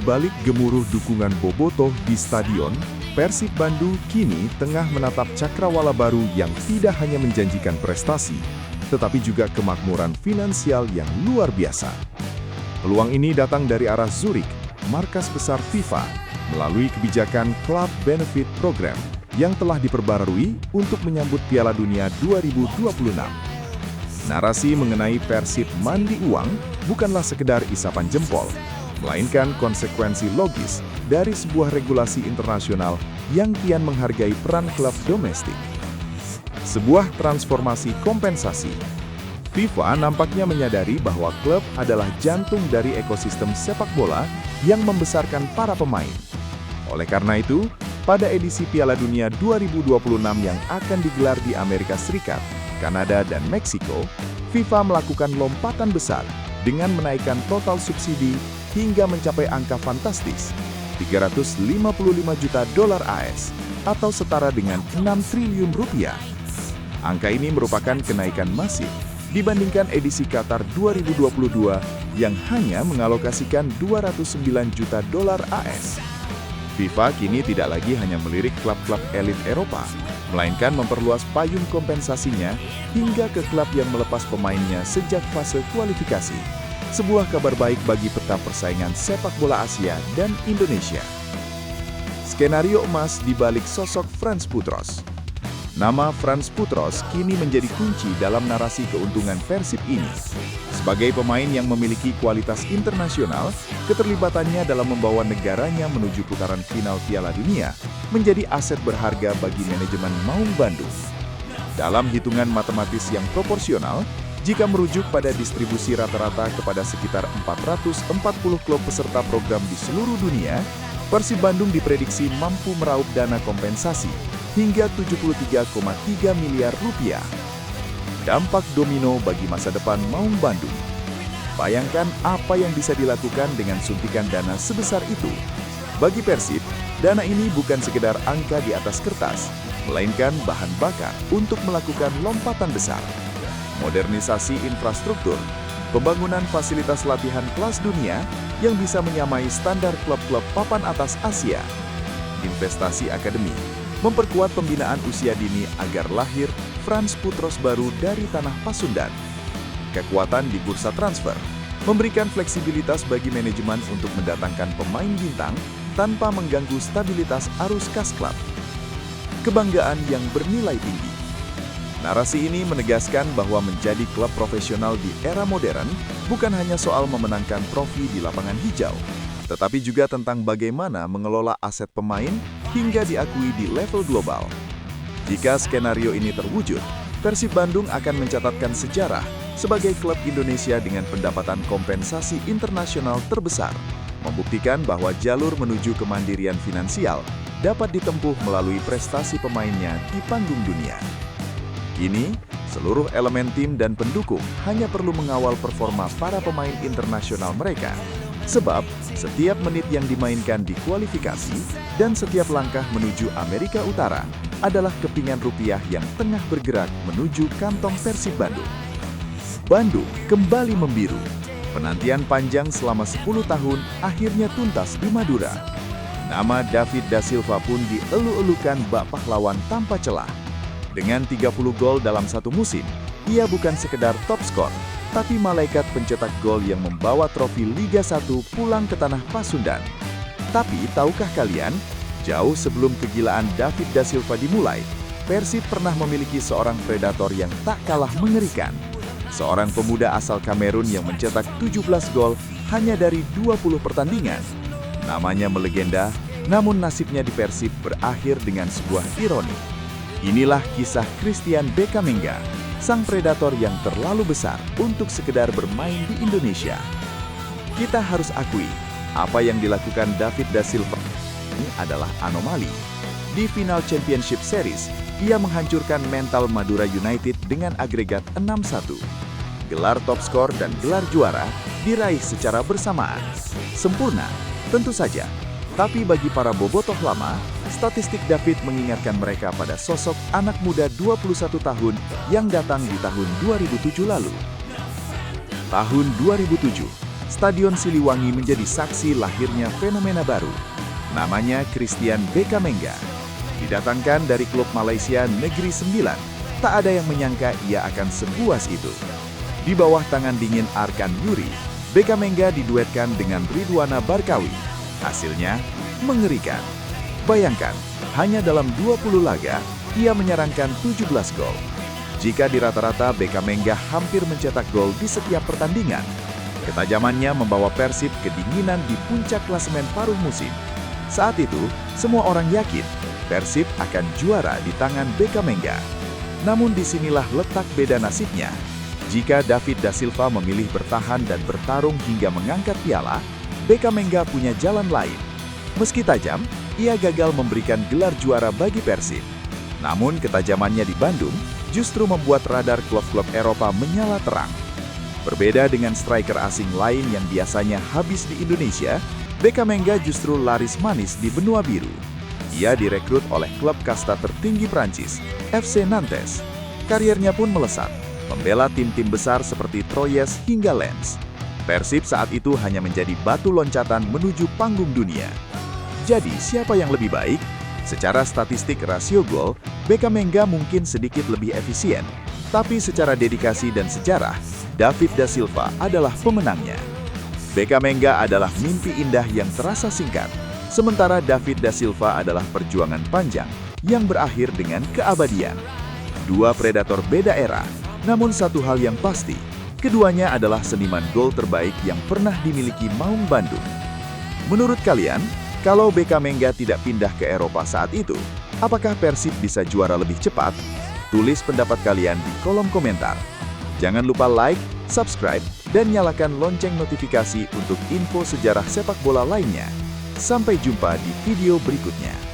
Di balik gemuruh dukungan bobotoh di stadion, Persib Bandung kini tengah menatap cakrawala baru yang tidak hanya menjanjikan prestasi, tetapi juga kemakmuran finansial yang luar biasa. Peluang ini datang dari arah Zurich, markas besar FIFA, melalui kebijakan Club Benefit Program yang telah diperbarui untuk menyambut Piala Dunia 2026. Narasi mengenai Persib mandi uang bukanlah sekedar isapan jempol, melainkan konsekuensi logis dari sebuah regulasi internasional yang kian menghargai peran klub domestik. Sebuah transformasi kompensasi. FIFA nampaknya menyadari bahwa klub adalah jantung dari ekosistem sepak bola yang membesarkan para pemain. Oleh karena itu, pada edisi Piala Dunia 2026 yang akan digelar di Amerika Serikat, Kanada, dan Meksiko, FIFA melakukan lompatan besar dengan menaikkan total subsidi hingga mencapai angka fantastis, $355 juta AS, atau setara dengan 6 triliun rupiah. Angka ini merupakan kenaikan masif dibandingkan edisi Qatar 2022 yang hanya mengalokasikan $209 juta AS. FIFA kini tidak lagi hanya melirik klub-klub elit Eropa, melainkan memperluas payung kompensasinya hingga ke klub yang melepas pemainnya sejak fase kualifikasi. Sebuah kabar baik bagi peta persaingan sepak bola Asia dan Indonesia. Skenario emas di balik sosok Frans Putros. Nama Frans Putros kini menjadi kunci dalam narasi keuntungan Persib ini. Sebagai pemain yang memiliki kualitas internasional, keterlibatannya dalam membawa negaranya menuju putaran final Piala Dunia menjadi aset berharga bagi manajemen Maung Bandung. Dalam hitungan matematis yang proporsional, jika merujuk pada distribusi rata-rata kepada sekitar 440 klub peserta program di seluruh dunia, Persib Bandung diprediksi mampu meraup dana kompensasi hingga 73,3 miliar rupiah. Dampak domino bagi masa depan Maung Bandung. Bayangkan apa yang bisa dilakukan dengan suntikan dana sebesar itu. Bagi Persib, dana ini bukan sekedar angka di atas kertas, melainkan bahan bakar untuk melakukan lompatan besar. Modernisasi infrastruktur, pembangunan fasilitas latihan kelas dunia yang bisa menyamai standar klub-klub papan atas Asia, investasi akademi, memperkuat pembinaan usia dini agar lahir Frans Putros baru dari tanah Pasundan. Kekuatan di bursa transfer, memberikan fleksibilitas bagi manajemen untuk mendatangkan pemain bintang tanpa mengganggu stabilitas arus kas klub. Kebanggaan yang bernilai tinggi. Narasi ini menegaskan bahwa menjadi klub profesional di era modern bukan hanya soal memenangkan trofi di lapangan hijau, tetapi juga tentang bagaimana mengelola aset pemain hingga diakui di level global. Jika skenario ini terwujud, Persib Bandung akan mencatatkan sejarah sebagai klub Indonesia dengan pendapatan kompensasi internasional terbesar, membuktikan bahwa jalur menuju kemandirian finansial dapat ditempuh melalui prestasi pemainnya di panggung dunia. Kini, seluruh elemen tim dan pendukung hanya perlu mengawal performa para pemain internasional mereka, sebab setiap menit yang dimainkan di kualifikasi dan setiap langkah menuju Amerika Utara adalah kepingan rupiah yang tengah bergerak menuju kantong Persib Bandung. Bandung kembali membiru. Penantian panjang selama 10 tahun akhirnya tuntas di Madura. Nama David da Silva pun dielu-elukan bak pahlawan tanpa celah. Dengan 30 gol dalam satu musim, ia bukan sekedar top skor, tapi malaikat pencetak gol yang membawa trofi Liga 1 pulang ke tanah Pasundan. Tapi tahukah kalian, jauh sebelum kegilaan David da Silva dimulai, Persib pernah memiliki seorang predator yang tak kalah mengerikan. Seorang pemuda asal Kamerun yang mencetak 17 gol hanya dari 20 pertandingan. Namanya melegenda, namun nasibnya di Persib berakhir dengan sebuah ironi. Inilah kisah Christian Bekamenga, sang predator yang terlalu besar untuk sekedar bermain di Indonesia. Kita harus akui, apa yang dilakukan David da Silva ini adalah anomali. Di final Championship Series, ia menghancurkan mental Madura United dengan agregat 6-1. Gelar top skor dan gelar juara diraih secara bersamaan. Sempurna, tentu saja. Tapi bagi para bobotoh lama, statistik David mengingatkan mereka pada sosok anak muda 21 tahun yang datang di tahun 2007 lalu. Tahun 2007, Stadion Siliwangi menjadi saksi lahirnya fenomena baru. Namanya Christian Bekamengga. Didatangkan dari klub Malaysia Negeri Sembilan, tak ada yang menyangka ia akan sepuas itu. Di bawah tangan dingin Arkan Yuri, Bekamengga diduetkan dengan Ridwana Barkawi. Hasilnya mengerikan. Bayangkan, hanya dalam 20 laga, ia menyerangkan 17 gol. Jika di rata-rata Bekamengga hampir mencetak gol di setiap pertandingan, ketajamannya membawa Persib kedinginan di puncak klasemen paruh musim. Saat itu, semua orang yakin Persib akan juara di tangan Bekamengga. Namun disinilah letak beda nasibnya. Jika David da Silva memilih bertahan dan bertarung hingga mengangkat piala, Bekamengga punya jalan lain. Meski tajam, ia gagal memberikan gelar juara bagi Persib. Namun ketajamannya di Bandung justru membuat radar klub-klub Eropa menyala terang. Berbeda dengan striker asing lain yang biasanya habis di Indonesia, Bekamengga justru laris manis di benua biru. Ia direkrut oleh klub kasta tertinggi Prancis, FC Nantes. Kariernya pun melesat, membela tim-tim besar seperti Troyes hingga Lens. Persib saat itu hanya menjadi batu loncatan menuju panggung dunia. Jadi, siapa yang lebih baik? Secara statistik rasio gol, Bekamengga mungkin sedikit lebih efisien. Tapi secara dedikasi dan sejarah, David da Silva adalah pemenangnya. Bekamengga adalah mimpi indah yang terasa singkat. Sementara David da Silva adalah perjuangan panjang yang berakhir dengan keabadian. Dua predator beda era, namun satu hal yang pasti, keduanya adalah seniman gol terbaik yang pernah dimiliki Maung Bandung. Menurut kalian, kalau Bekamengga tidak pindah ke Eropa saat itu, apakah Persib bisa juara lebih cepat? Tulis pendapat kalian di kolom komentar. Jangan lupa like, subscribe, dan nyalakan lonceng notifikasi untuk info sejarah sepak bola lainnya. Sampai jumpa di video berikutnya.